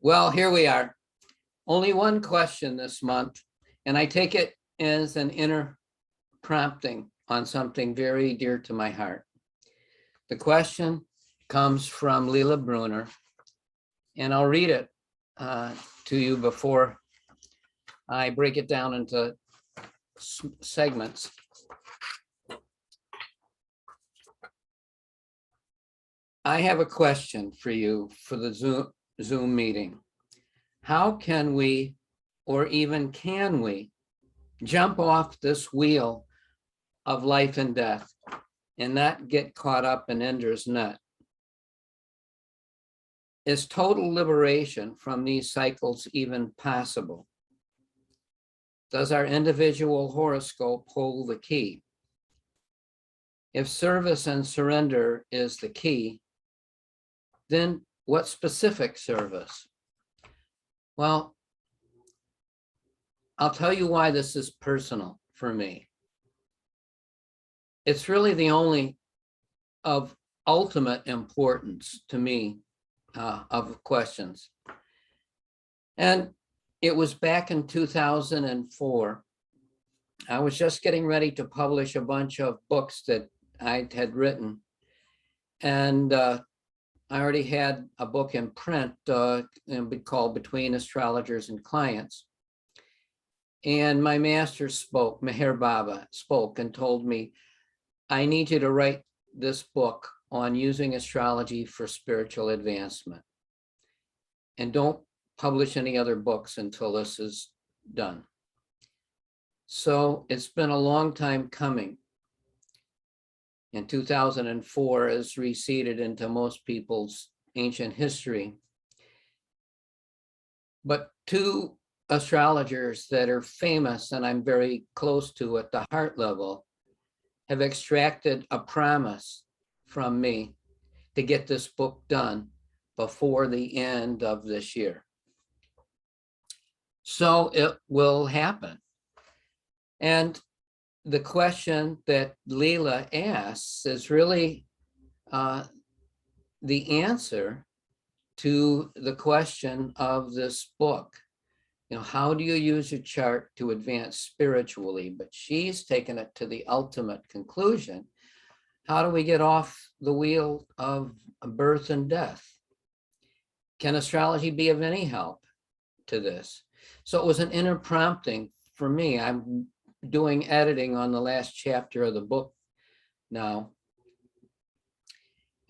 Well, here we are. Only one question this month, and I take it as an inner prompting on something very dear to my heart. The question comes from Leela Bruner, and I'll read it to you before I break it down into segments. I have a question for you for the Zoom meeting. How can we, or even can we, jump off this wheel of life and death and not get caught up in Ender's net? Is total liberation from these cycles even possible? Does our individual horoscope hold the key? If service and surrender is the key, then what specific service? Well, I'll tell you why this is personal for me. It's really the only of ultimate importance to me of questions. And it was back in 2004. I was just getting ready to publish a bunch of books that I had written. And I already had a book in print called Between Astrologers and Clients. And my master spoke, Meher Baba spoke and told me, I need you to write this book on using astrology for spiritual advancement. And don't publish any other books until this is done. So it's been a long time coming. In 2004 is receded into most people's ancient history. But two astrologers that are famous and I'm very close to at the heart level have extracted a promise from me to get this book done before the end of this year. So it will happen. And the question that Leela asks is really the answer to the question of this book. You know, how do you use your chart to advance spiritually? But she's taken it to the ultimate conclusion. How do we get off the wheel of birth and death? Can astrology be of any help to this? So it was an inner prompting for me. I'm doing editing on the last chapter of the book now.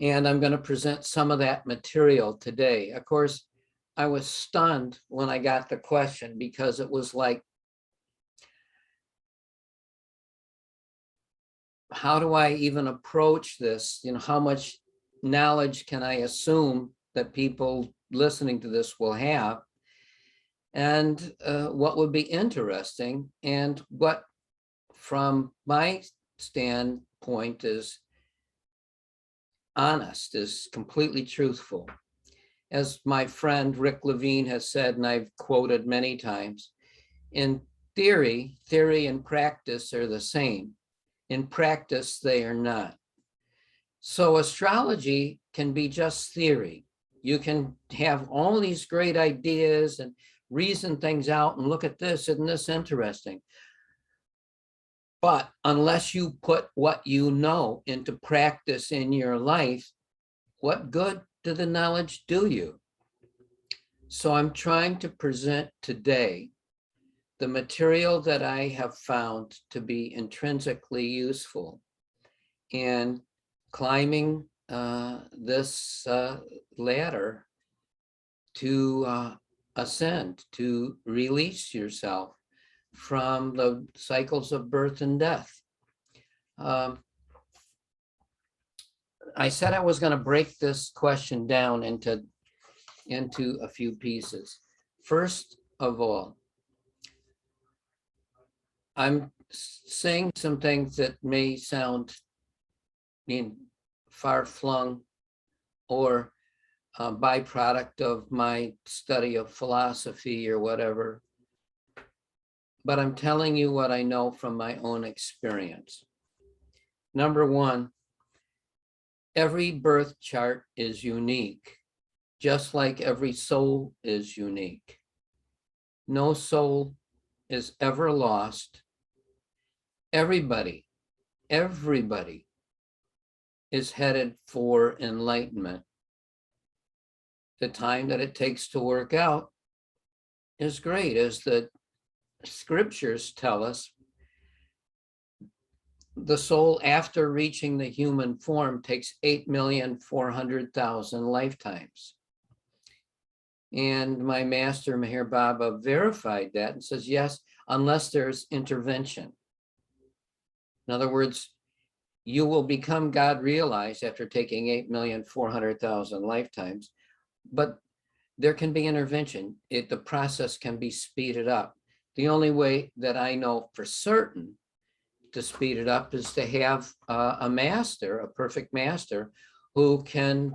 And I'm going to present some of that material today. Of course, I was stunned when I got the question because it was like, how do I even approach this? You know, how much knowledge can I assume that people listening to this will have? And what would be interesting and what from my standpoint is honest, is completely truthful. As my friend Rick Levine has said, and I've quoted many times, in theory and practice are the same. In practice, they are not. So astrology can be just theory. You can have all these great ideas and reason things out and look at this, isn't this interesting? But unless you put what you know into practice in your life, what good did the knowledge do you? So I'm trying to present today the material that I have found to be intrinsically useful in climbing this ladder to ascend, to release yourself from the cycles of birth and death. I said I was going to break this question down into a few pieces. First of all, I'm saying some things that may sound far-flung or a byproduct of my study of philosophy or whatever, but I'm telling you what I know from my own experience. Number one, every birth chart is unique. just like every soul is unique. No soul is ever lost. Everybody is headed for enlightenment. The time that it takes to work out is great. As the scriptures tell us, the soul after reaching the human form takes 8,400,000 lifetimes. And my master Meher Baba verified that and says, yes, unless there's intervention. In other words, you will become God realized after taking 8,400,000 lifetimes, but there can be intervention. The process can be speeded up. The only way that I know for certain to speed it up is to have a master, a perfect master, who can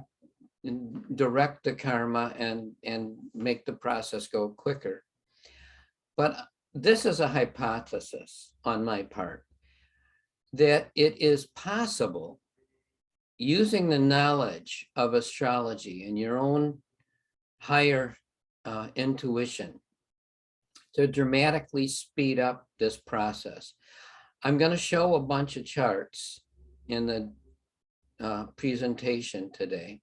direct the karma and make the process go quicker. But this is a hypothesis on my part, that it is possible, using the knowledge of astrology and your own higher intuition, to dramatically speed up this process. I'm going to show a bunch of charts in the presentation today.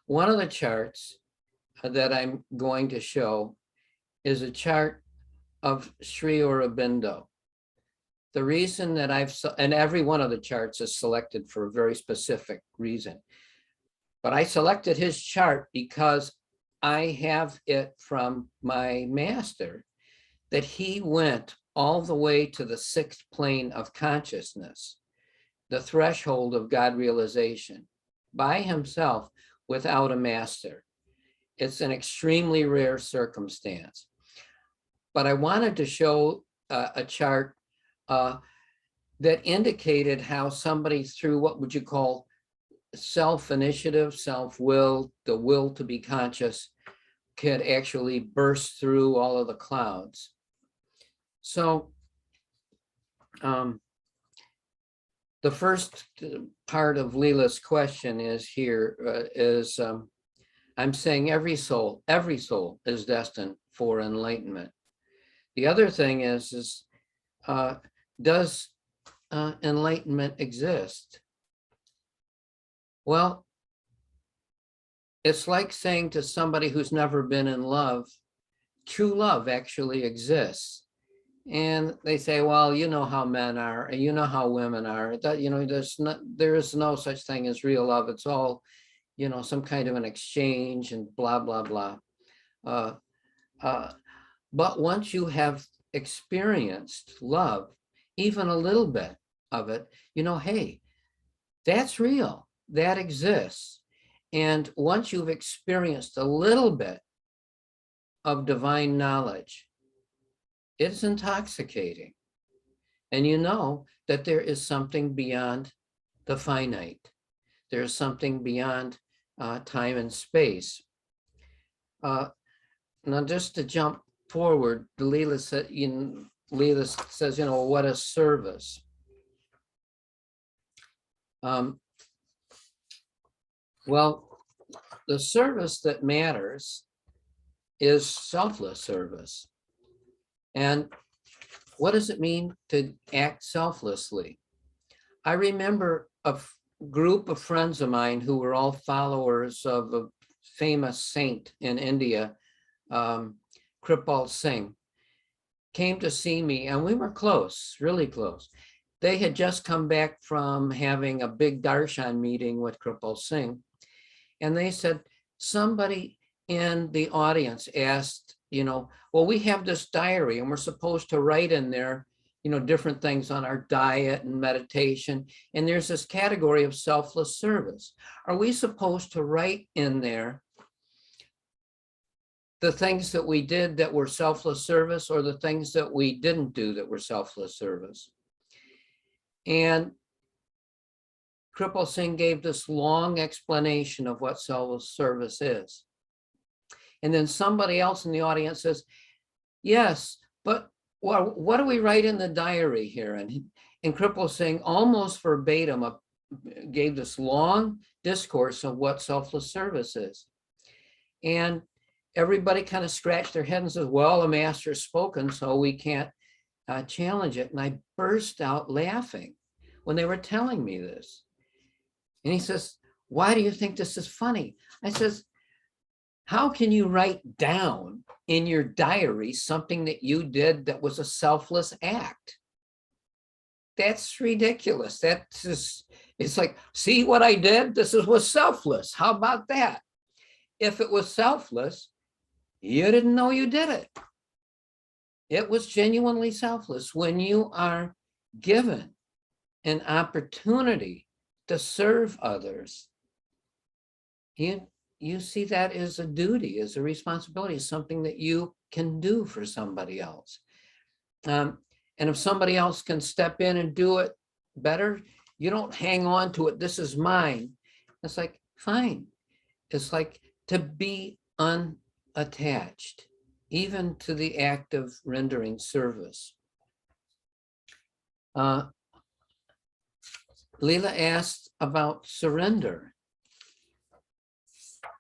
One of the charts that I'm going to show is a chart of Sri Aurobindo. The reason that and every one of the charts is selected for a very specific reason, but I selected his chart because I have it from my master that he went all the way to the 6th plane of consciousness, the threshold of God realization, by himself without a master. It's an extremely rare circumstance. But I wanted to show a chart that indicated how somebody, through what would you call self-initiative, self-will, the will to be conscious, could actually burst through all of the clouds. So the first part of Leela's question is here, I'm saying every soul is destined for enlightenment. The other thing is does enlightenment exist? Well, it's like saying to somebody who's never been in love, true love actually exists. And they say, well, you know how men are, and you know how women are. That, you know, there is no such thing as real love. It's all, you know, some kind of an exchange and blah, blah, blah. But once you have experienced love, even a little bit of it, you know, hey, that's real, that exists. And once you've experienced a little bit of divine knowledge, it's intoxicating. And you know that there is something beyond the finite. There's something beyond time and space. Now, just to jump forward, Leela says, you know, what is service? Well, the service that matters is selfless service. And what does it mean to act selflessly? I remember a group of friends of mine who were all followers of a famous saint in India, Kripal Singh, came to see me, and we were close, really close. They had just come back from having a big darshan meeting with Kripal Singh, and they said, somebody in the audience asked, you know, well, we have this diary and we're supposed to write in there, you know, different things on our diet and meditation. And there's this category of selfless service. Are we supposed to write in there the things that we did that were selfless service, or the things that we didn't do that were selfless service? And Kripal Singh gave this long explanation of what selfless service is. And then somebody else in the audience says, yes, but what do we write in the diary here? And Kripal Singh almost verbatim gave this long discourse of what selfless service is. And everybody kind of scratched their head and says, well, the master has spoken, so we can't challenge it. And I burst out laughing when they were telling me this. And he says, why do you think this is funny? I says, how can you write down in your diary something that you did that was a selfless act? That's ridiculous. That's just, it's like, see what I did? This was selfless. How about that? If it was selfless, you didn't know you did it. It was genuinely selfless. When you are given an opportunity to serve others, you see that as a duty, as a responsibility, as something that you can do for somebody else. And if somebody else can step in and do it better, you don't hang on to it. This is mine. It's like, fine. It's like to be unattached, even to the act of rendering service. Leela asked about surrender.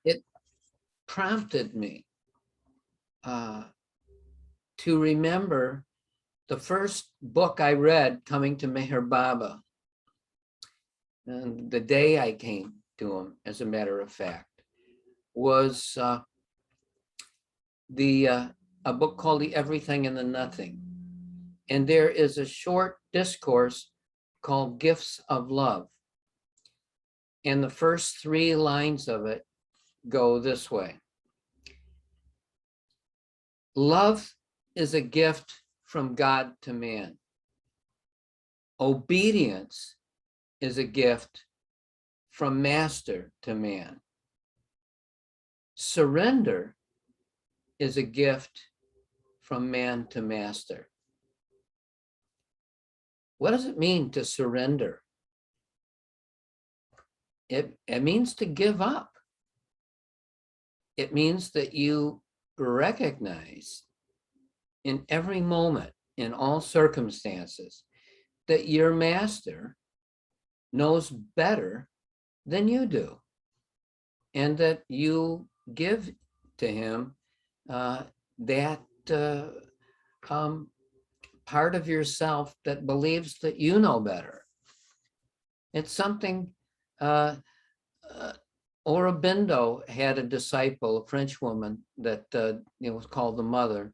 It prompted me to remember the first book I read coming to Meher Baba, and the day I came to him, as a matter of fact, was a book called The Everything and the Nothing. And there is a short discourse called Gifts of Love. And the first 3 lines of it go this way. Love is a gift from God to man. Obedience is a gift from master to man. Surrender is a gift from man to master. What does it mean to surrender? It means to give up. It means that you recognize in every moment, in all circumstances, that your master knows better than you do, and that you give to him that part of yourself that believes that you know better. It's something, Aurobindo had a disciple, a French woman that was called the Mother,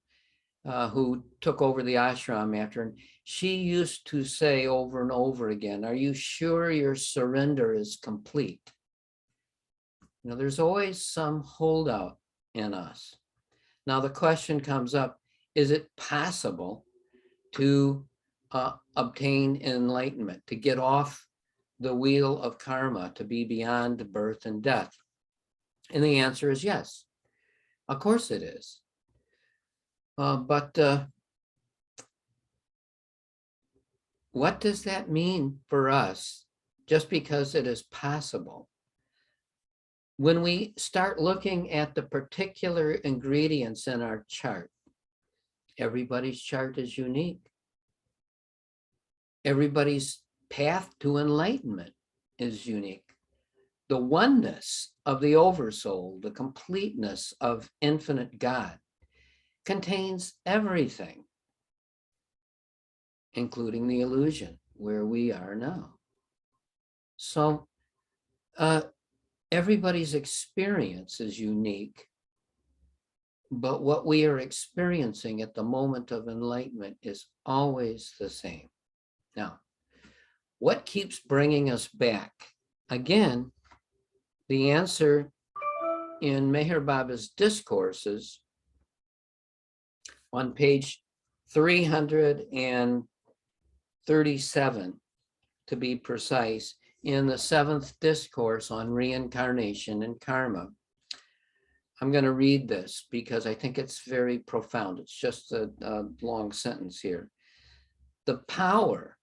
who took over the ashram after, and she used to say over and over again, are you sure your surrender is complete? There's always some holdout in us. Now the question comes up, is it possible to obtain enlightenment, to get off the wheel of karma, to be beyond birth and death? And the answer is yes. Of course it is. But what does that mean for us, just because it is possible? When we start looking at the particular ingredients in our chart, everybody's chart is unique. Everybody's path to enlightenment is unique. The oneness of the Oversoul, the completeness of infinite God, contains everything, including the illusion where we are now. So everybody's experience is unique, but what we are experiencing at the moment of enlightenment is always the same. Now, what keeps bringing us back? Again, the answer in Meher Baba's discourses on page 337, to be precise, in the 7th discourse on reincarnation and karma. I'm going to read this because I think it's very profound. It's just a long sentence here. The power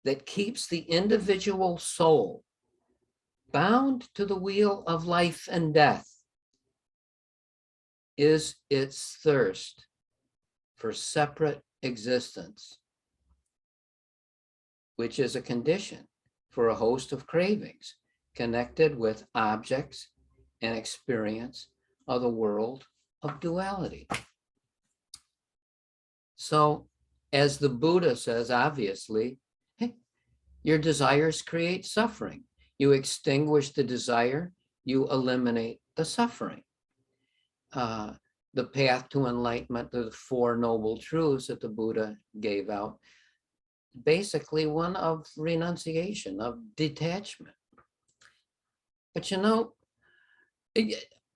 that keeps the individual soul bound to the wheel of life and death is its thirst for separate existence, which is a condition for a host of cravings connected with objects and experience of the world of duality. So, as the Buddha says, obviously, hey, your desires create suffering. You extinguish the desire, you eliminate the suffering. The path to enlightenment, the Four Noble Truths that the Buddha gave out, basically one of renunciation, of detachment. But you know,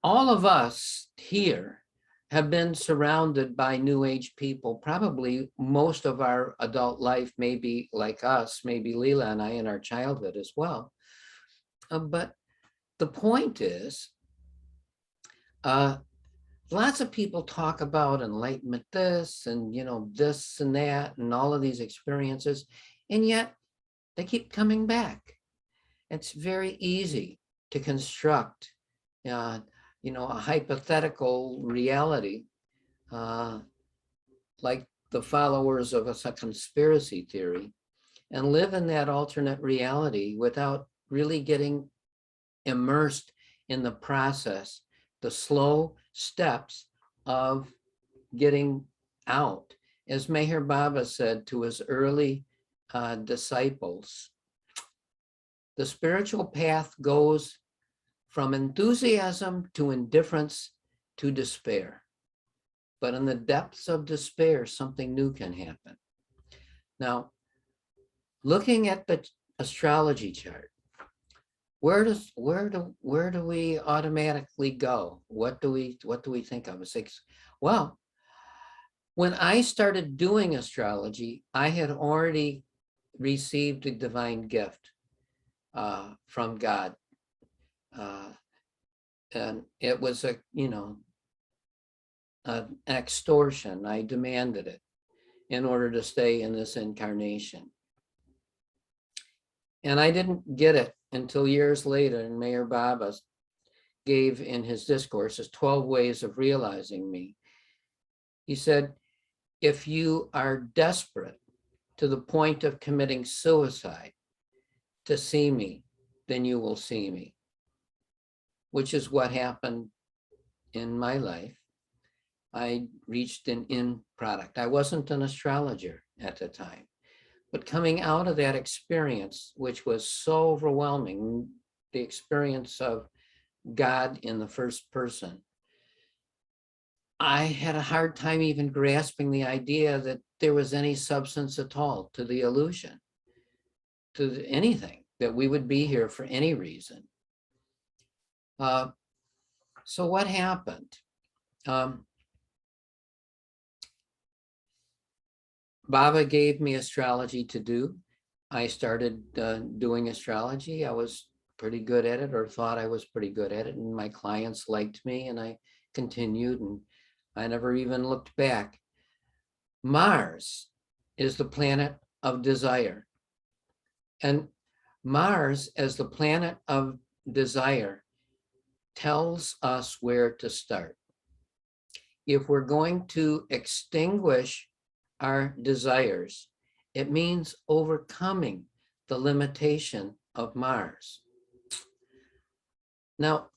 all of us here have been surrounded by New Age people, probably most of our adult life, maybe like us, maybe Leela and I in our childhood as well. But the point is, lots of people talk about enlightenment this and, this and that and all of these experiences, and yet they keep coming back. It's very easy to construct a hypothetical reality, like the followers of a conspiracy theory, and live in that alternate reality without really getting immersed in the process, the slow steps of getting out. As Meher Baba said to his early disciples, the spiritual path goes from enthusiasm to indifference to despair. But in the depths of despair, something new can happen. Now, looking at the astrology chart, where do we automatically go? What do we think of as well? When I started doing astrology, I had already received a divine gift from God. And it was an extortion. I demanded it in order to stay in this incarnation. And I didn't get it until years later, and Meher Baba gave in his discourses 12 ways of realizing me. He said, if you are desperate to the point of committing suicide to see me, then you will see me, which is what happened in my life. I reached an end product. I wasn't an astrologer at the time, but coming out of that experience, which was so overwhelming, the experience of God in the first person, I had a hard time even grasping the idea that there was any substance at all to the illusion, to anything, that we would be here for any reason. So what happened? Baba gave me astrology to do. I started doing astrology. I was pretty good at it, or thought I was pretty good at it, and my clients liked me, and I continued, and I never even looked back. Mars is the planet of desire. And Mars, as the planet of desire, tells us where to start. If we're going to extinguish our desires, it means overcoming the limitation of Mars. Now,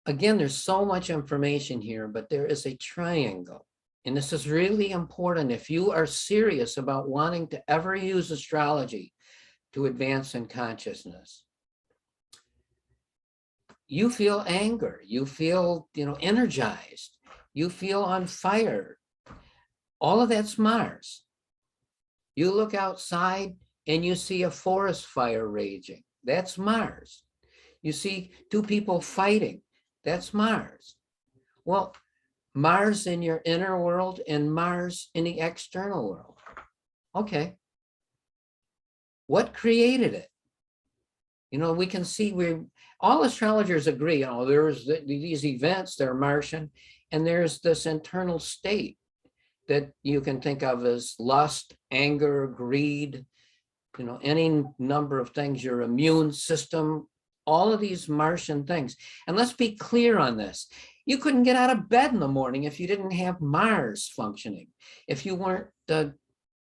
again, there's so much information here, but there is a triangle. And this is really important if you are serious about wanting to ever use astrology to advance in consciousness. You feel anger, you feel, energized, you feel on fire. All of that's Mars. You look outside and you see a forest fire raging. That's Mars. You see two people fighting. That's Mars. Well, Mars in your inner world and Mars in the external world. Okay. What created it? We can see all astrologers agree, there's these events, they're Martian, and there's this internal state that you can think of as lust, anger, greed, any number of things, your immune system, all of these Martian things. And let's be clear on this. You couldn't get out of bed in the morning if you didn't have Mars functioning, if you weren't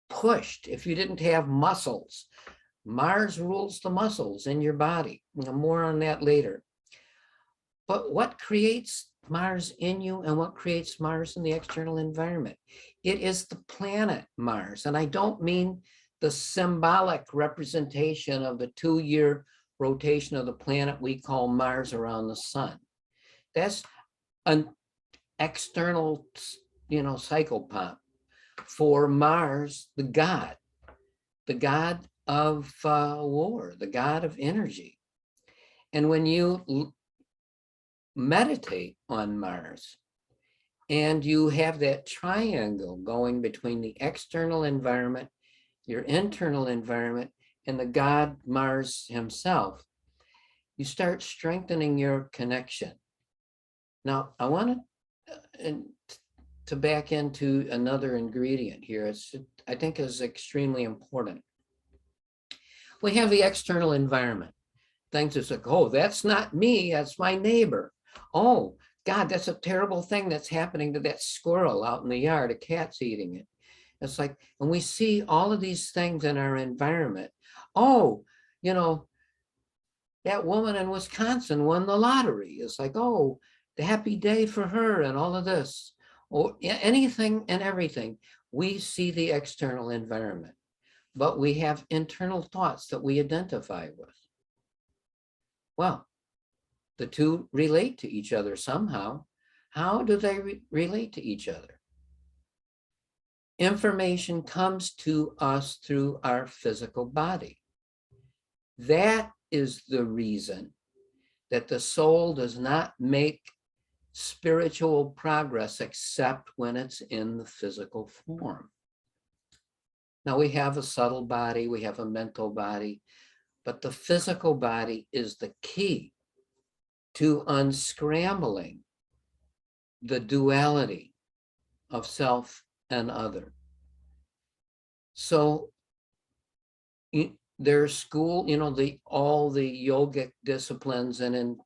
pushed, if you didn't have muscles. Mars rules the muscles in your body. More on that later. But what creates Mars in you and what creates Mars in the external environment? It is the planet Mars. And I don't mean the symbolic representation of the 2-year rotation of the planet we call Mars around the sun. That's an external, psychopomp for Mars, the god of war, the god of energy. And when you meditate on Mars and you have that triangle going between the external environment, your internal environment, and the god Mars himself, you start strengthening your connection. Now, I want to back into another ingredient here. I think is extremely important. We have the external environment. Things is like, oh, that's not me, that's my neighbor. Oh, God, that's a terrible thing that's happening to that squirrel out in the yard. A cat's eating it. It's like, and we see all of these things in our environment. Oh, that woman in Wisconsin won the lottery. It's like, oh, the happy day for her and all of this. Or anything and everything. We see the external environment, but we have internal thoughts that we identify with. Well, the two relate to each other somehow. How do they relate to each other? Information comes to us through our physical body. That is the reason that the soul does not make spiritual progress except when it's in the physical form. Now, we have a subtle body, we have a mental body, but the physical body is the key to unscrambling the duality of self and other. So there's school, all the yogic disciplines, and in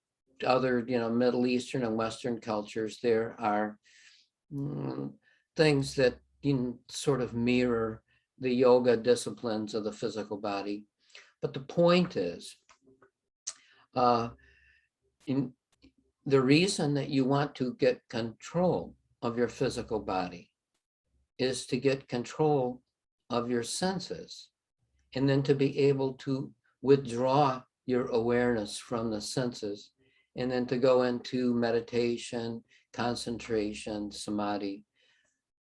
other, Middle Eastern and Western cultures, there are things that sort of mirror the yoga disciplines of the physical body. But the point is, the reason that you want to get control of your physical body is to get control of your senses, and then to be able to withdraw your awareness from the senses, and then to go into meditation, concentration, samadhi,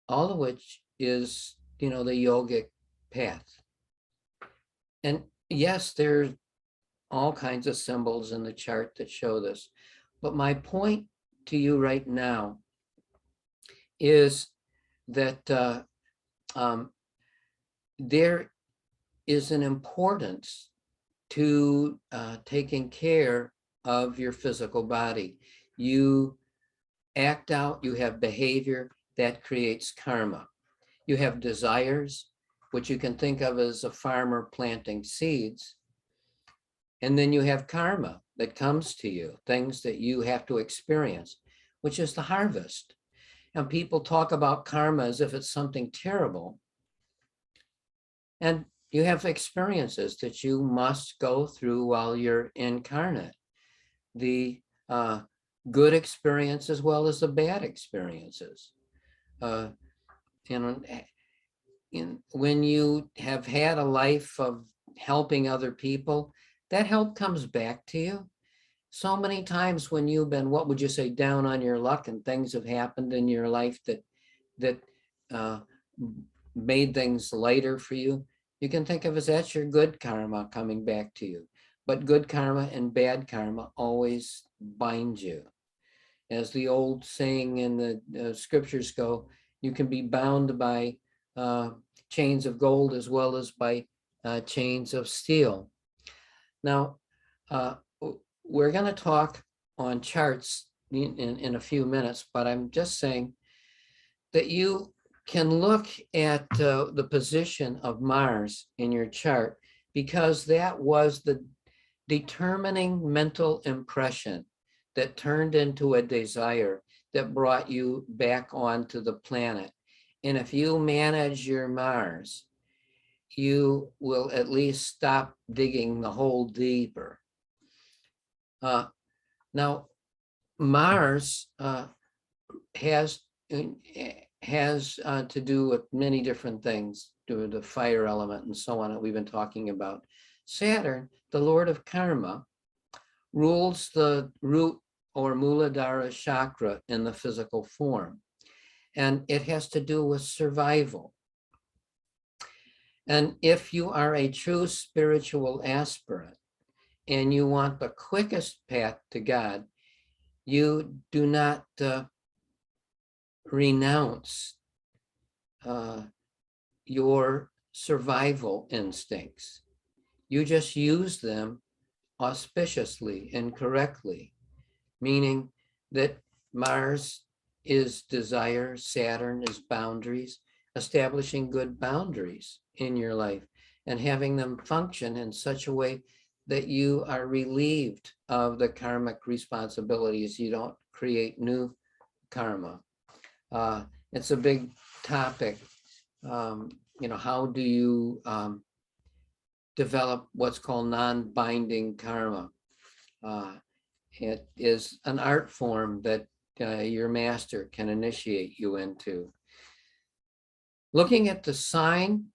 all of which is, the yogic path. And yes, there's all kinds of symbols in the chart that show this. But my point to you right now is that there is an importance to taking care of your physical body. You act out, you have behavior that creates karma. You have desires, which you can think of as a farmer planting seeds. And then you have karma that comes to you, things that you have to experience, which is the harvest. And people talk about karma as if it's something terrible. And you have experiences that you must go through while you're incarnate. The good experience as well as the bad experiences. When you have had a life of helping other people, that help comes back to you. So many times when you've been, what would you say, down on your luck, and things have happened in your life that made things lighter for you, you can think of as that's your good karma coming back to you. But good karma and bad karma always bind you. As the old saying in the scriptures go, you can be bound by chains of gold as well as by chains of steel. Now, we're going to talk on charts in a few minutes, but I'm just saying that you can look at the position of Mars in your chart, because that was the determining mental impression that turned into a desire that brought you back onto the planet. And if you manage your Mars, you will at least stop digging the hole deeper. Now, Mars has to do with many different things, due to the fire element and so on that we've been talking about. Saturn, the Lord of Karma, rules the root or Muladhara chakra in the physical form. And it has to do with survival. And if you are a true spiritual aspirant and you want the quickest path to God, you do not renounce your survival instincts. You just use them auspiciously and correctly, meaning that Mars is desire, Saturn is boundaries, establishing good boundaries in your life and having them function in such a way that you are relieved of the karmic responsibilities. You don't create new karma. It's a big topic. How do you develop what's called non-binding karma? It is an art form that your master can initiate you into. Looking at the sign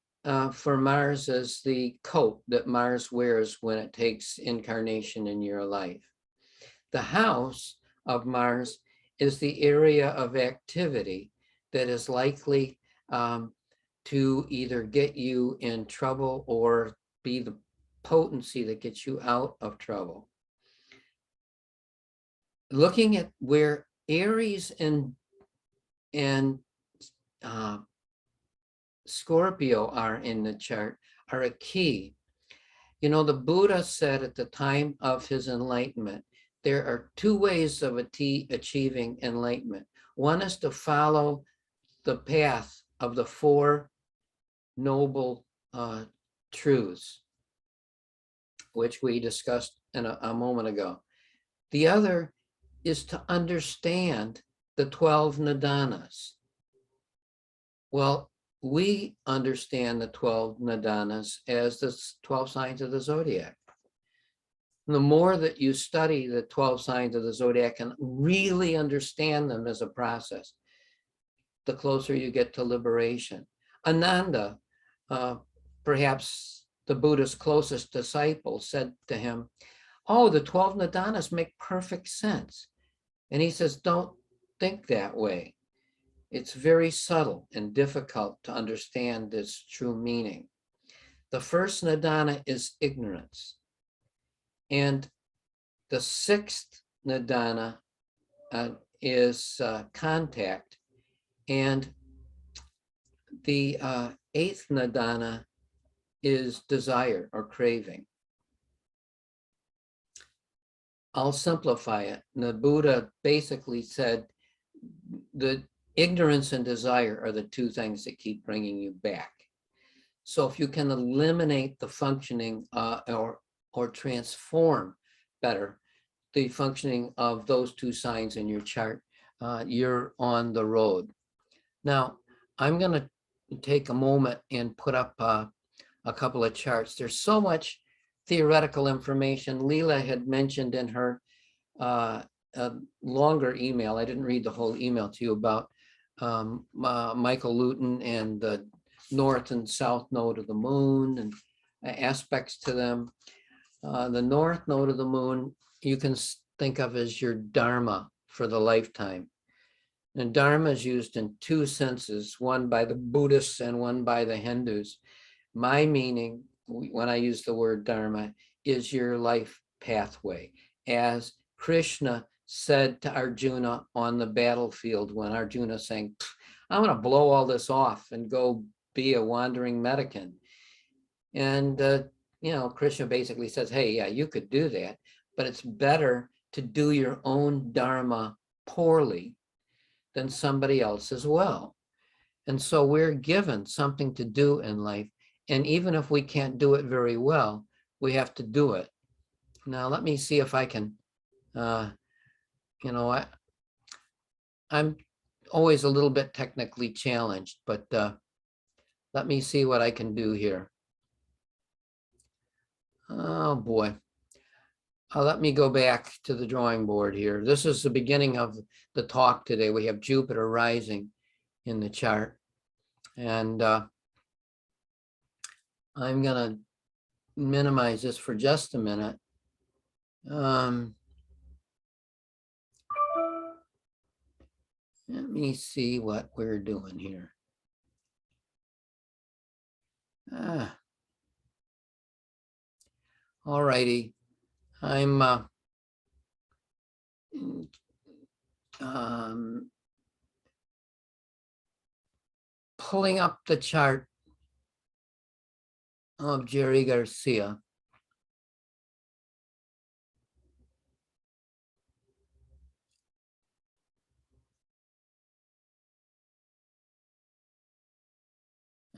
for Mars as the coat that Mars wears when it takes incarnation in your life. The house of Mars is the area of activity that is likely to either get you in trouble or be the potency that gets you out of trouble. Looking at where Aries and Scorpio are in the chart are a key. You know, the Buddha said at the time of his enlightenment, there are two ways of achieving enlightenment. One is to follow the path of the Four Noble Truths, which we discussed a moment ago. The other is to understand the 12 nidanas. Well, we understand the 12 nidanas as the 12 signs of the zodiac. The more that you study the 12 signs of the zodiac and really understand them as a process, the closer you get to liberation. Ananda, perhaps the Buddha's closest disciple, said to him, "Oh, the 12 nidanas make perfect sense." And he says, "Don't think that way. It's very subtle and difficult to understand its true meaning." The first nidana is ignorance. And the sixth nidana is contact. And the eighth nidana is desire or craving. I'll simplify it. The Buddha basically said the ignorance and desire are the two things that keep bringing you back. So if you can eliminate the functioning or transform better the functioning of those two signs in your chart, you're on the road. Now, I'm going to take a moment and put up a couple of charts. There's so much theoretical information. Leela had mentioned in her longer email, I didn't read the whole email to you, about Michael Luton and the north and south node of the moon and aspects to them. The north node of the moon, you can think of as your dharma for the lifetime. And dharma is used in two senses, one by the Buddhists and one by the Hindus. My meaning, when I use the word dharma, is your life pathway. As Krishna said to Arjuna on the battlefield when Arjuna saying, "I want to blow all this off and go be a wandering mendicant." And, Krishna basically says, "Hey, yeah, you could do that, but it's better to do your own dharma poorly than somebody else as well." And so we're given something to do in life. And even if we can't do it very well, we have to do it. Now, let me see if I can, I'm always a little bit technically challenged, but let me see what I can do here. Oh boy. Let me go back to the drawing board here. This is the beginning of the talk today. We have Jupiter rising in the chart. And I'm going to minimize this for just a minute. Let me see what we're doing here. All righty. I'm pulling up the chart of Jerry Garcia.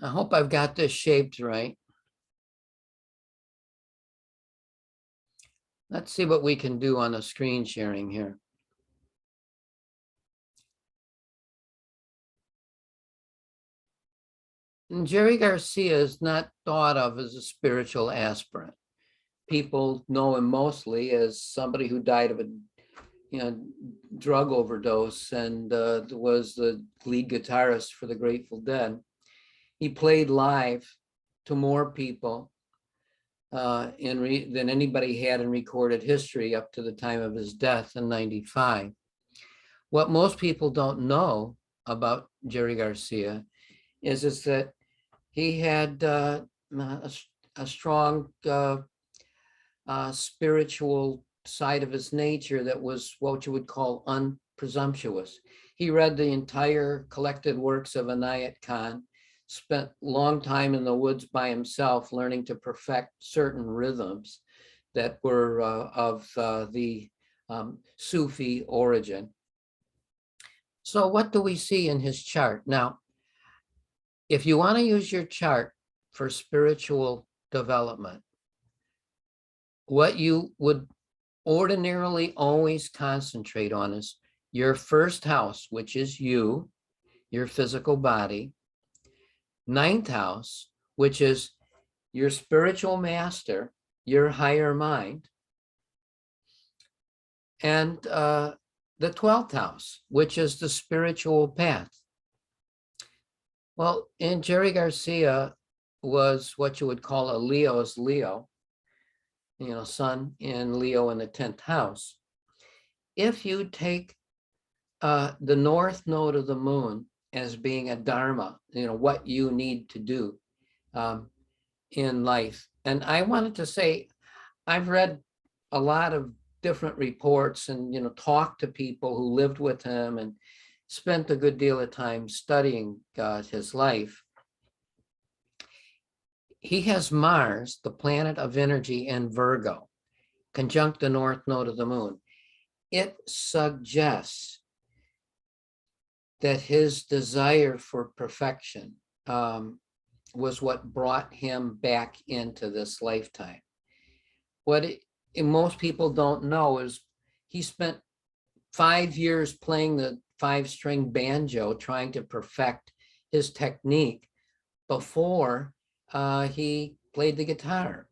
I hope I've got this shaped right. Let's see what we can do on the screen sharing here. And Jerry Garcia is not thought of as a spiritual aspirant. People know him mostly as somebody who died of a drug overdose and was the lead guitarist for the Grateful Dead. He played live to more people than anybody had in recorded history up to the time of his death in '95. What most people don't know about Jerry Garcia is that he had a strong spiritual side of his nature that was what you would call unpresumptuous. He read the entire collected works of Inayat Khan, spent a long time in the woods by himself learning to perfect certain rhythms that were of the Sufi origin. So what do we see in his chart? Now, if you want to use your chart for spiritual development, what you would ordinarily always concentrate on is your first house, which is you, your physical body. Ninth house, which is your spiritual master, your higher mind. And the 12th house, which is the spiritual path. Well, and Jerry Garcia was what you would call a Leo's Leo, sun in Leo in the 10th house. If you take the north node of the moon as being a dharma, what you need to do in life. And I wanted to say, I've read a lot of different reports and, talked to people who lived with him and spent a good deal of time studying his life. He has Mars, the planet of energy, in Virgo, conjunct the north node of the moon. It suggests that his desire for perfection was what brought him back into this lifetime. What most people don't know is he spent 5 years playing the 5-string banjo, trying to perfect his technique before he played the guitar.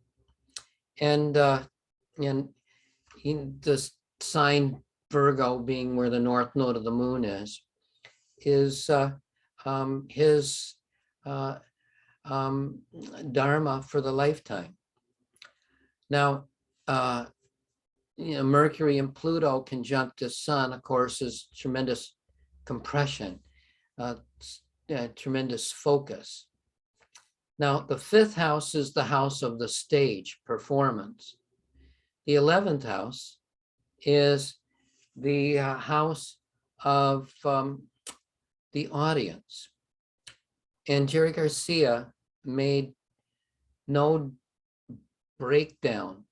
And the sign Virgo, being where the north node of the moon is his dharma for the lifetime. Now, Mercury and Pluto conjunct the sun, of course, is tremendous compression, tremendous focus. Now, the 5th house is the house of the stage, performance. The 11th house is the house of the audience. And Jerry Garcia made no breakdown,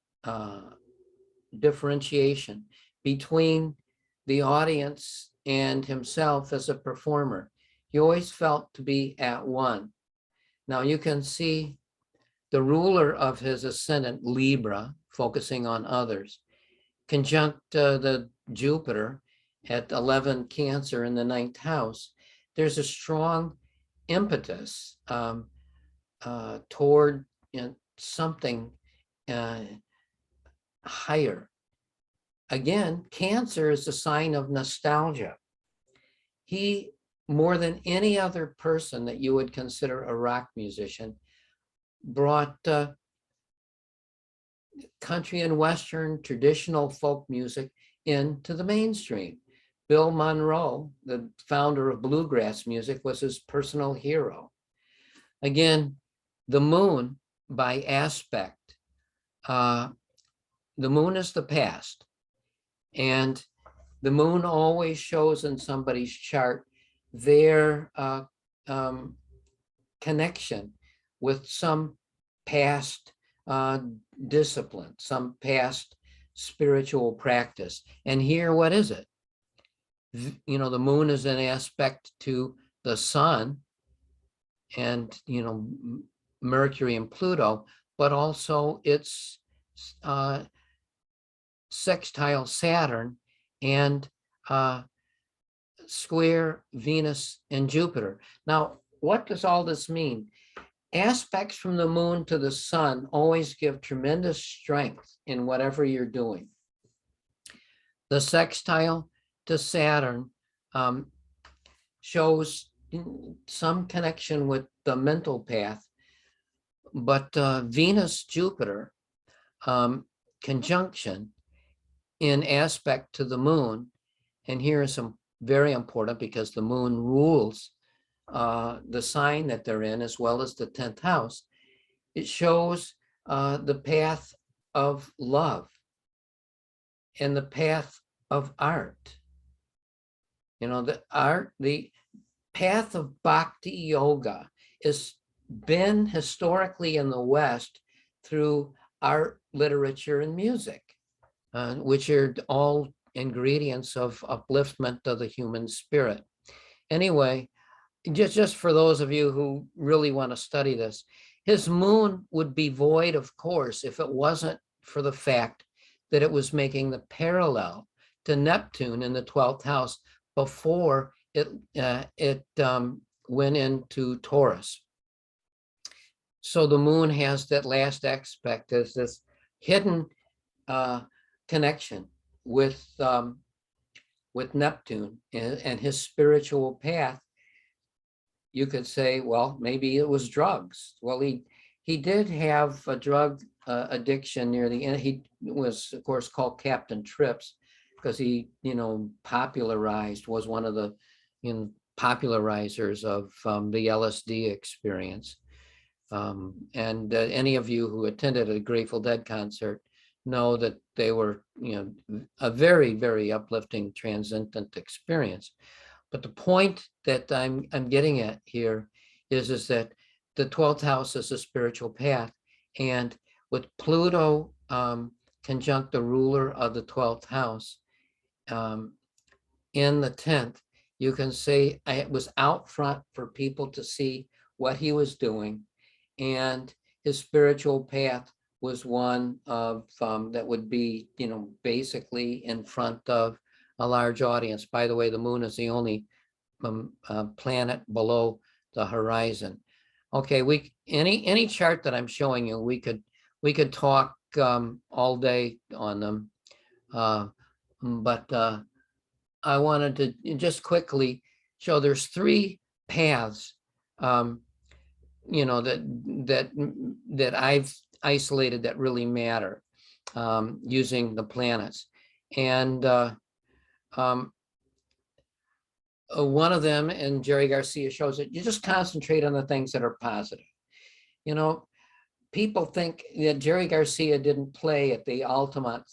differentiation between the audience and himself as a performer. He always felt to be at one. Now you can see the ruler of his ascendant, Libra, focusing on others, conjunct the Jupiter at 11 Cancer in the 9th house. There's a strong impetus toward something higher, again, Cancer is a sign of nostalgia. He, more than any other person that you would consider a rock musician, brought country and Western traditional folk music into the mainstream. Bill Monroe, the founder of bluegrass music, was his personal hero. Again, the moon by aspect, the moon is the past, and the moon always shows in somebody's chart their connection with some past discipline, some past spiritual practice. And here, what is it? You know, the moon is an aspect to the sun and, you know, Mercury and Pluto, but also it's sextile Saturn and square Venus and Jupiter. Now, what does all this mean? Aspects from the moon to the sun always give tremendous strength in whatever you're doing. The sextile to Saturn shows some connection with the mental path, but Venus-Jupiter conjunction in aspect to the moon, and here is some very important because the moon rules the sign that they're in as well as the 10th house. It shows the path of love and the path of art. You know, the path of bhakti yoga has been historically in the West through art, literature, and music, which are all ingredients of upliftment of the human spirit. Anyway, just for those of you who really want to study this, his moon would be void, of course, if it wasn't for the fact that it was making the parallel to Neptune in the 12th house before it went into Taurus. So the moon has that last aspect as this hidden connection with Neptune and his spiritual path. You could say, well, maybe it was drugs. Well, he did have a drug addiction near the end. He was, of course, called Captain Trips because he, you know, was one of the popularizers of the LSD experience. And any of you who attended a Grateful Dead concert know that they were, you know, a very, very uplifting transcendent experience. But the point that I'm getting at here is that the 12th house is a spiritual path, and with Pluto conjunct the ruler of the 12th house in the 10th, you can say it was out front for people to see what he was doing, and his spiritual path was one of that would be, you know, basically in front of a large audience. By the way, the moon is the only planet below the horizon. Okay, any chart that I'm showing you, we could talk all day on them, but I wanted to just quickly show there's three paths, you know, that I've isolated that really matter using the planets, and one of them, and Jerry Garcia shows it, you just concentrate on the things that are positive. You know, people think that Jerry Garcia didn't play at the Altamont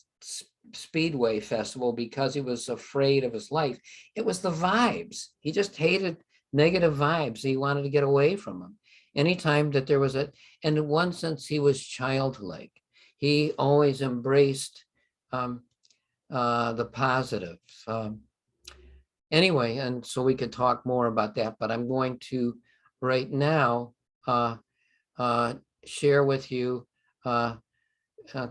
Speedway Festival because he was afraid of his life. It was the vibes. He just hated negative vibes. He wanted to get away from them. Anytime that there was and in one sense, he was childlike. He always embraced the positive. Anyway, and so we could talk more about that, but I'm going to right now share with you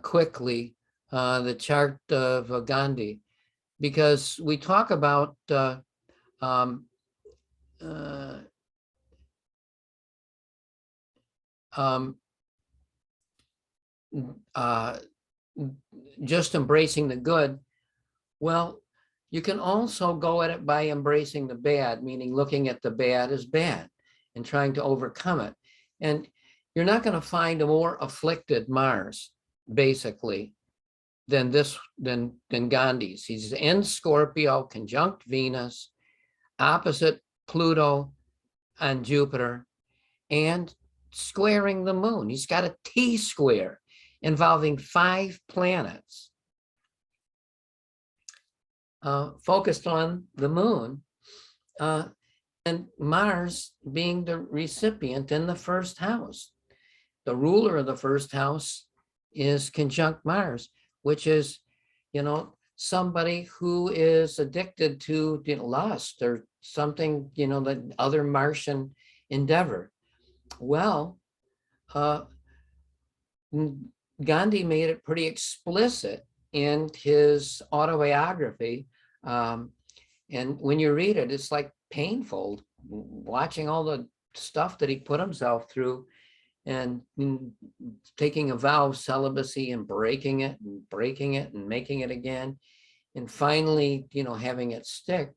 quickly the chart of Gandhi, because we talk about just embracing the good, Well, you can also go at it by embracing the bad, meaning looking at the bad as bad and trying to overcome it. And you're not going to find a more afflicted Mars, basically, than Gandhi's. He's in Scorpio, conjunct Venus, opposite Pluto and Jupiter, and squaring the moon. He's got a T-square involving 5 planets focused on the moon, and Mars being the recipient in the first house. The ruler of the first house is conjunct Mars, which is, somebody who is addicted to lust or something, the other Martian endeavor. Well, Gandhi made it pretty explicit in his autobiography. And when you read it, it's like painful watching all the stuff that he put himself through and taking a vow of celibacy and breaking it and making it again. And finally, having it stick.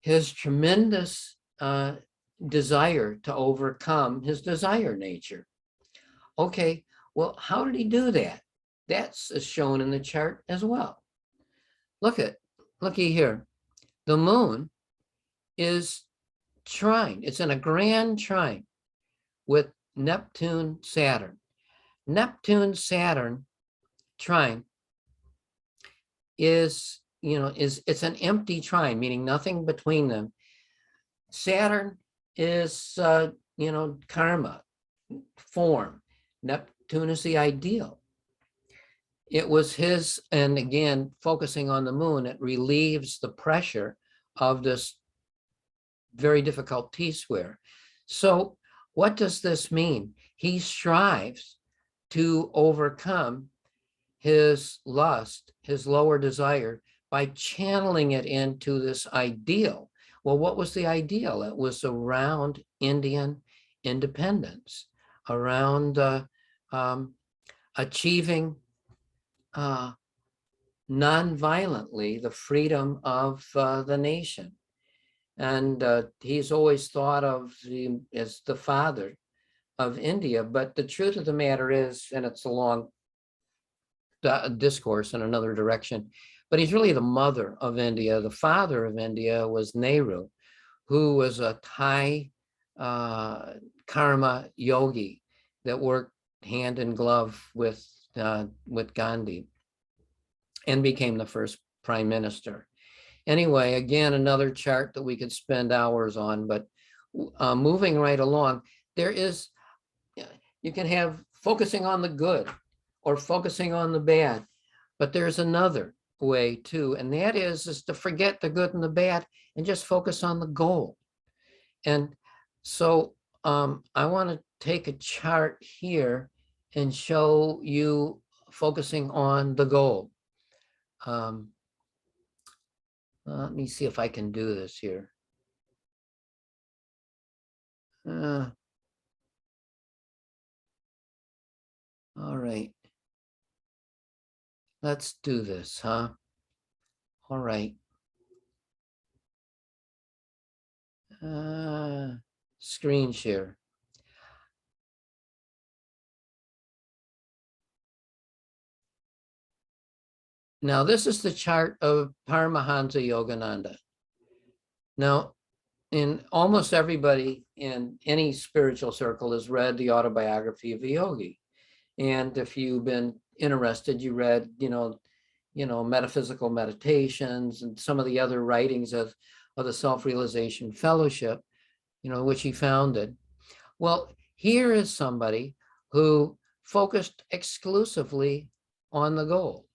His tremendous desire to overcome his desire nature. Okay, well, how did he do that? That's shown in the chart as well. Looky here. The moon is trine. It's in a grand trine with Neptune, Saturn. Neptune, Saturn trine is it's an empty trine, meaning nothing between them. Saturn is, karma, form. Neptune is the ideal. It was his, and again, focusing on the moon, it relieves the pressure of this very difficult T-square. So what does this mean? He strives to overcome his lust, his lower desire, by channeling it into this ideal. Well, what was the ideal? It was around Indian independence, around achieving non-violently the freedom of the nation. And he's always thought of as the father of India. But the truth of the matter is, and it's a long discourse in another direction, but he's really the mother of India. The father of India was Nehru, who was a Thai karma yogi that worked hand in glove with Gandhi and became the first prime minister. Anyway, again, another chart that we could spend hours on, but moving right along, you can have focusing on the good or focusing on the bad, but there's another way too, and that is to forget the good and the bad and just focus on the goal. And so I want to take a chart here and show you focusing on the goal. Let me see if I can do this here. All right. Let's do this, huh? All right. Screen share. Now, this is the chart of Paramahansa Yogananda. Now, in almost everybody in any spiritual circle has read the autobiography of a yogi. And if you've been interested, you read, Metaphysical Meditations and some of the other writings of the Self-Realization Fellowship, which he founded. Well, here is somebody who focused exclusively on the goal.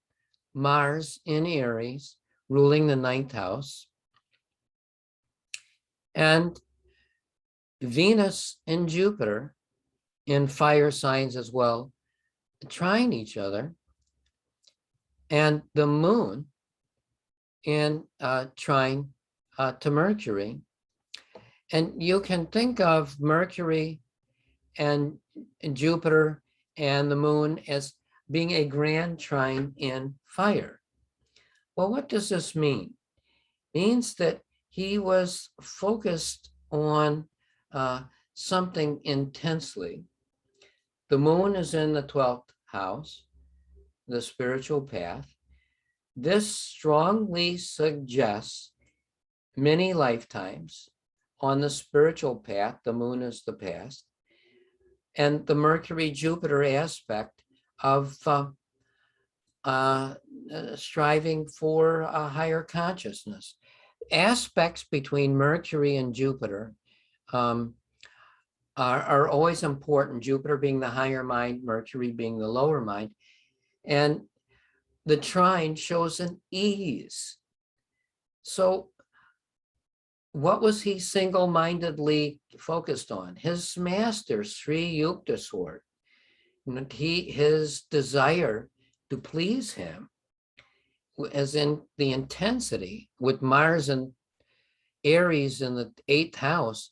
Mars in Aries, ruling the 9th house, and Venus and Jupiter in fire signs as well, trine each other, and the moon in trine to Mercury. And you can think of Mercury and Jupiter and the moon as being a grand trine in fire. Well, what does this mean? It means that he was focused on something intensely. The moon is in the 12th house, the spiritual path. This strongly suggests many lifetimes on the spiritual path. The moon is the past, and the Mercury-Jupiter aspect of striving for a higher consciousness. Aspects between Mercury and Jupiter are always important, Jupiter being the higher mind, Mercury being the lower mind. And the trine shows an ease. So what was he single-mindedly focused on? His master, Sri Yukteswar, his desire to please him, as in the intensity with Mars and Aries in the 8th house,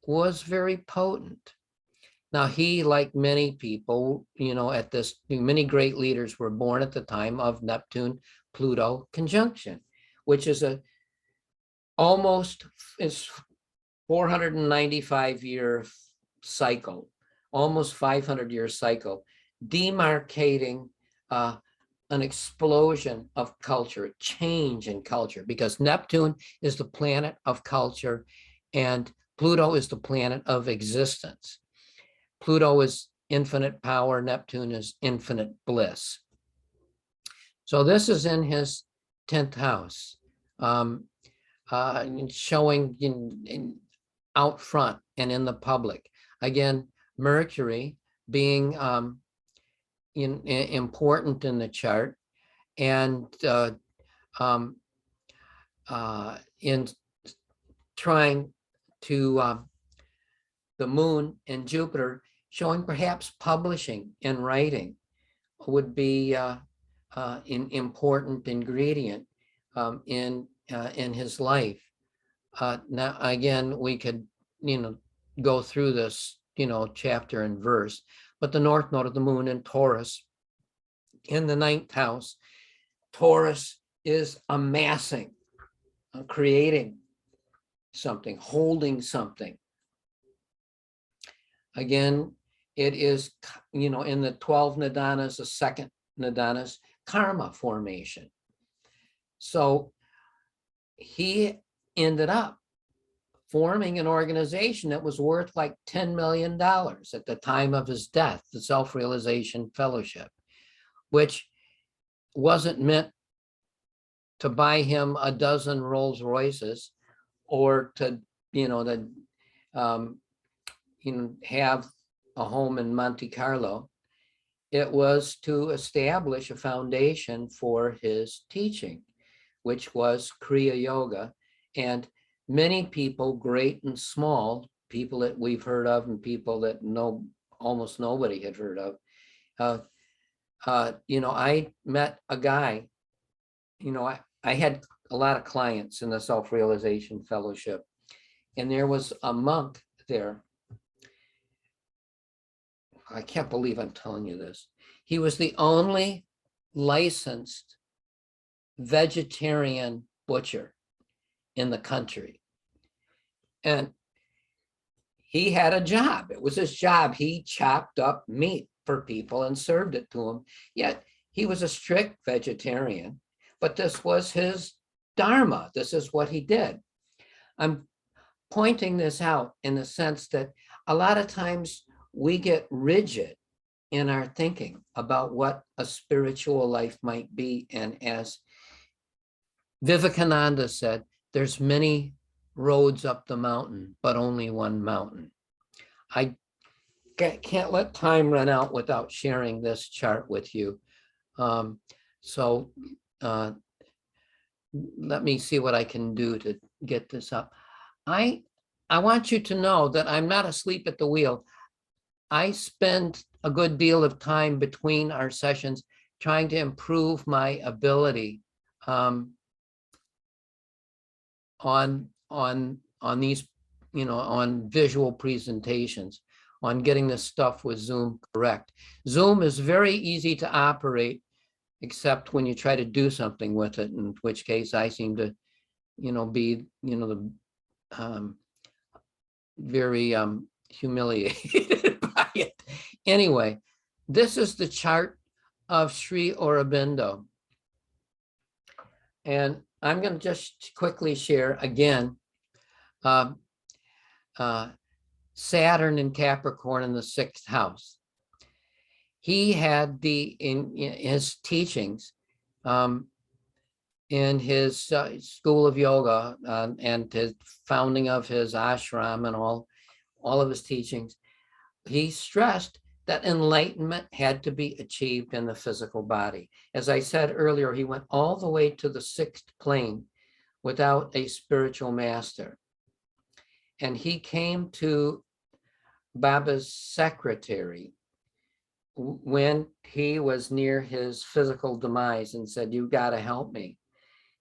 was very potent. Now, he, like many people, at this, many great leaders were born at the time of Neptune-Pluto conjunction, which is almost 495-year cycle, almost 500-year cycle, demarcating an explosion of culture, change in culture, because Neptune is the planet of culture and Pluto is the planet of existence. Pluto is infinite power, Neptune is infinite bliss. So this is in his 10th house, showing in out front and in the public. Again, Mercury being important in the chart, and in trying to the moon and Jupiter, showing perhaps publishing and writing would be an important ingredient in his life. Now, again, we could, go through this, chapter and verse, but the north node of the moon in Taurus, in the 9th house, Taurus is amassing, creating something, holding something. Again, it is, in the 12 nidanas, the second nidanas, karma formation. So he ended up forming an organization that was worth like $10 million at the time of his death, the Self-Realization Fellowship, which wasn't meant to buy him a dozen Rolls Royces or to, have a home in Monte Carlo. It was to establish a foundation for his teaching, which was Kriya Yoga. And many people, great and small, people that we've heard of and people that almost nobody had heard of. I met a guy, I had a lot of clients in the Self-Realization Fellowship, and there was a monk there. I can't believe I'm telling you this. He was the only licensed vegetarian butcher in the country. And he had a job. It was his job. He chopped up meat for people and served it to them. Yet he was a strict vegetarian, but this was his dharma. This is what he did. I'm pointing this out in the sense that a lot of times we get rigid in our thinking about what a spiritual life might be. And as Vivekananda said, there's many roads up the mountain, but only one mountain. I can't let time run out without sharing this chart with you. Let me see what I can do to get this up. I want you to know that I'm not asleep at the wheel. I spend a good deal of time between our sessions trying to improve my ability on these, on visual presentations, on getting this stuff with Zoom correct. Zoom is very easy to operate except when you try to do something with it, in which case I seem to, be, the very humiliated by it. Anyway, this is the chart of Sri Aurobindo. And I'm going to just quickly share again, Saturn in Capricorn in the 6th house. He had in his teachings, in his school of yoga, and his founding of his ashram and all of his teachings, he stressed that enlightenment had to be achieved in the physical body. As I said earlier, he went all the way to the 6th plane without a spiritual master. And he came to Baba's secretary when he was near his physical demise and said, "You got to help me."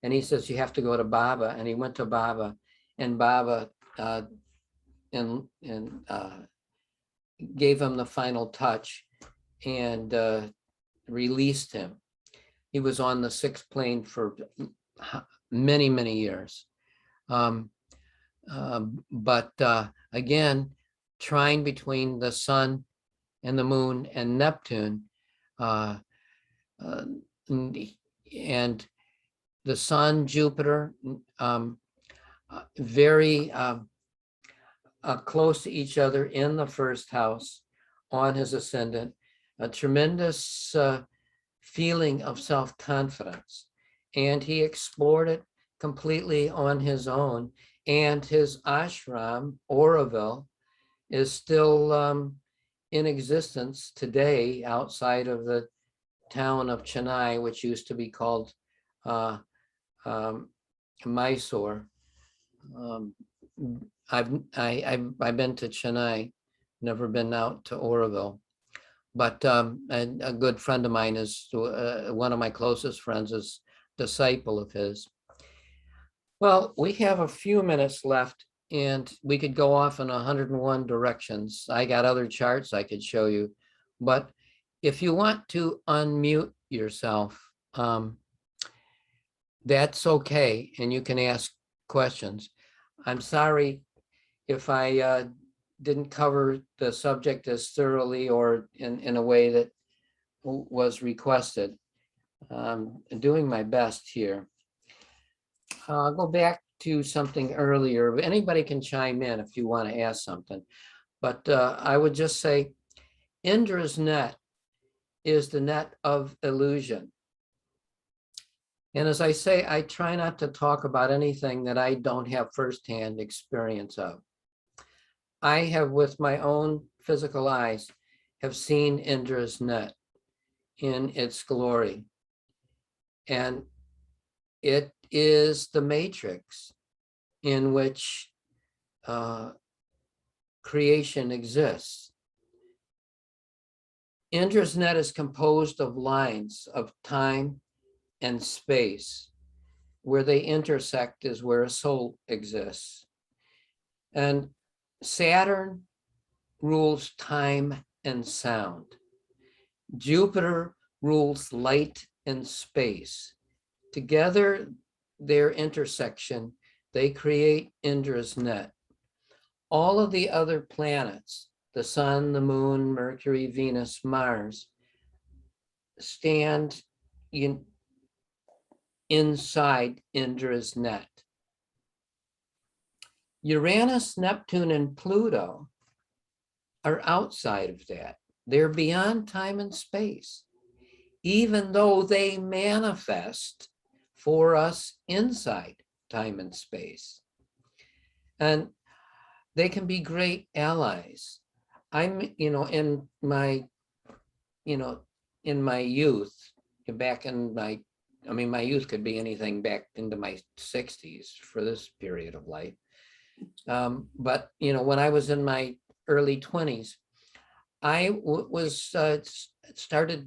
And he says, "You have to go to Baba." And he went to Baba, and Baba gave him the final touch and released him. He was on the 6th plane for many, many years. But again, trine between the sun and the moon and Neptune, and the sun, Jupiter, very close to each other in the 1st house on his ascendant, a tremendous feeling of self-confidence. And he explored it completely on his own. And his ashram, Auroville, is still in existence today outside of the town of Chennai, which used to be called Mysore. I've been to Chennai, never been out to Auroville, but a good friend of mine is one of my closest friends is a disciple of his. Well, we have a few minutes left, and we could go off in 101 directions. I got other charts I could show you, but if you want to unmute yourself, that's okay, and you can ask questions. I'm sorry if I didn't cover the subject as thoroughly or in a way that was requested. I'm doing my best here. I'll go back to something earlier. Anybody can chime in if you want to ask something. But I would just say Indra's net is the net of illusion. And as I say, I try not to talk about anything that I don't have firsthand experience of. I have, with my own physical eyes, have seen Indra's net in its glory. And it is the matrix in which creation exists. Indra's net is composed of lines of time and space. Where they intersect is where a soul exists. And Saturn rules time and sound. Jupiter rules light and space. Together, their intersection, they create Indra's net. All of the other planets, the sun, the moon, Mercury, Venus, Mars, stand inside Indra's net. Uranus, Neptune, and Pluto are outside of that. They're beyond time and space, even though they manifest for us inside time and space. And they can be great allies. I'm, in my youth, back in my youth could be anything back into my 60s for this period of life. But, when I was in my early 20s, I started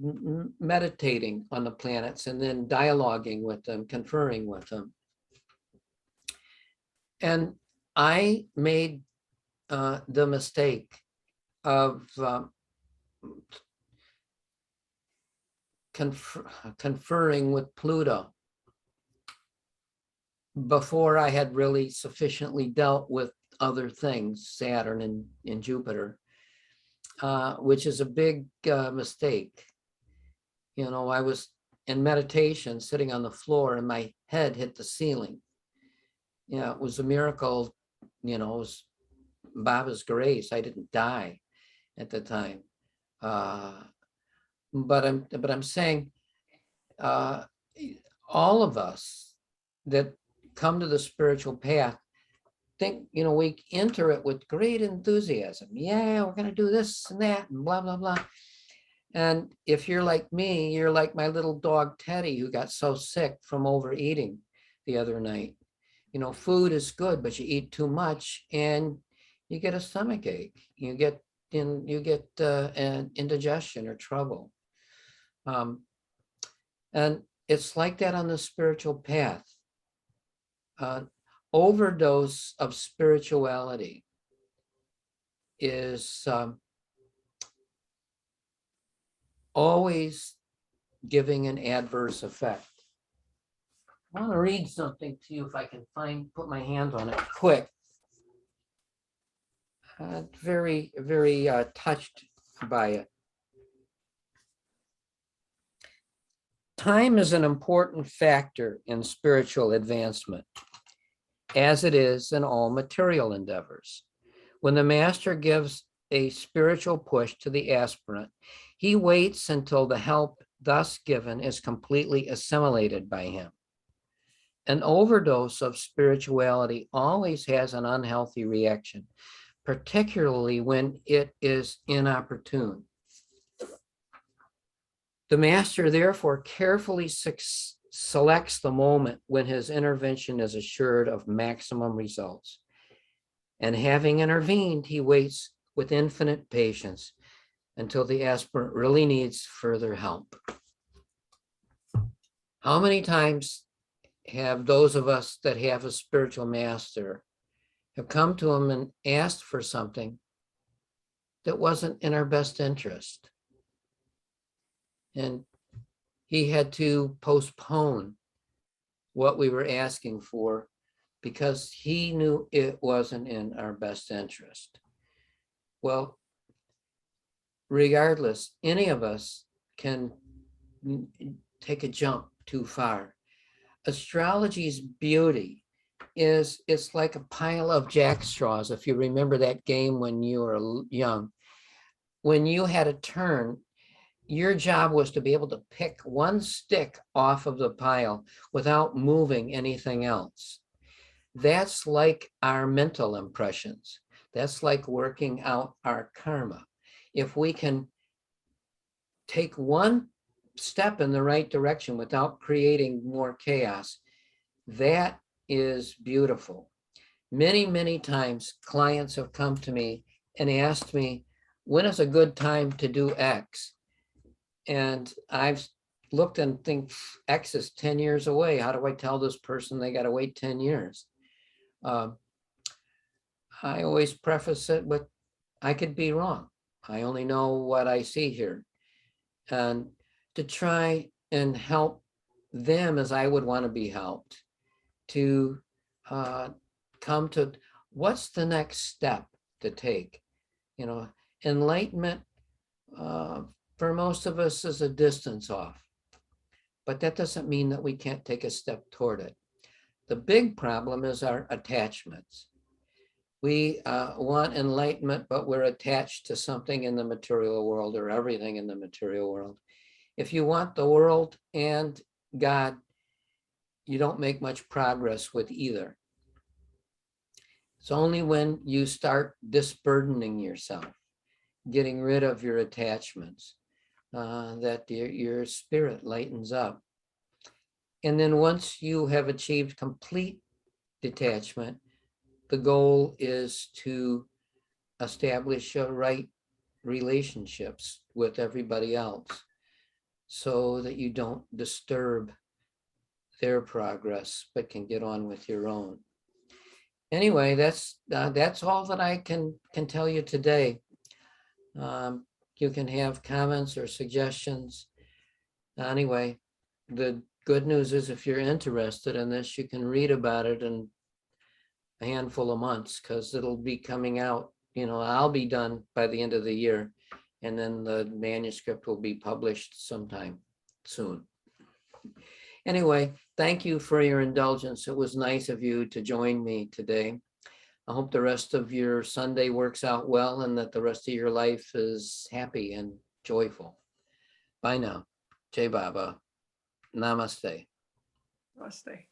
meditating on the planets and then dialoguing with them, conferring with them. And I made the mistake of conferring with Pluto before I had really sufficiently dealt with other things, Saturn and Jupiter, which is a big mistake. I was in meditation sitting on the floor and my head hit the ceiling. It was a miracle, it was Baba's grace. I didn't die at the time. But I'm saying all of us that come to the spiritual path think, we enter it with great enthusiasm. Yeah, we're going to do this and that and blah, blah, blah. And if you're like me, you're like my little dog, Teddy, who got so sick from overeating the other night. Food is good, but you eat too much and you get a stomach ache. You get an indigestion or trouble. And it's like that on the spiritual path. Overdose of spirituality is always giving an adverse effect. I want to read something to you if I can put my hand on it quick. Very, very touched by it. Time is an important factor in spiritual advancement, as it is in all material endeavors. When the master gives a spiritual push to the aspirant, he waits until the help thus given is completely assimilated by him. An overdose of spirituality always has an unhealthy reaction, particularly when it is inopportune. The master therefore carefully selects the moment when his intervention is assured of maximum results. And having intervened, he waits with infinite patience until the aspirant really needs further help. How many times have those of us that have a spiritual master have come to him and asked for something that wasn't in our best interest? And he had to postpone what we were asking for because he knew it wasn't in our best interest. Well, regardless, any of us can take a jump too far. Astrology's beauty is it's like a pile of jackstraws. If you remember that game when you were young, when you had a turn, your job was to be able to pick one stick off of the pile without moving anything else. That's like our mental impressions. That's like working out our karma. If we can take one step in the right direction without creating more chaos, that is beautiful. Many, many times clients have come to me and asked me, when is a good time to do X? And I've looked and think X is 10 years away. How do I tell this person they got to wait 10 years? I always preface it with, I could be wrong. I only know what I see here. And to try and help them as I would want to be helped, to come to what's the next step to take. Enlightenment for most of us is a distance off, but that doesn't mean that we can't take a step toward it. The big problem is our attachments. We want enlightenment, but we're attached to something in the material world or everything in the material world. If you want the world and God, you don't make much progress with either. It's only when you start disburdening yourself, getting rid of your attachments, that your spirit lightens up. And then once you have achieved complete detachment, the goal is to establish right relationships with everybody else so that you don't disturb their progress, but can get on with your own. Anyway, that's all that I can tell you today. You can have comments or suggestions. Anyway, the good news is if you're interested in this, you can read about it in a handful of months because it'll be coming out. I'll be done by the end of the year, and then the manuscript will be published sometime soon. Anyway, thank you for your indulgence. It was nice of you to join me today. I hope the rest of your Sunday works out well and that the rest of your life is happy and joyful. Bye now. Jai Baba. Namaste. Namaste.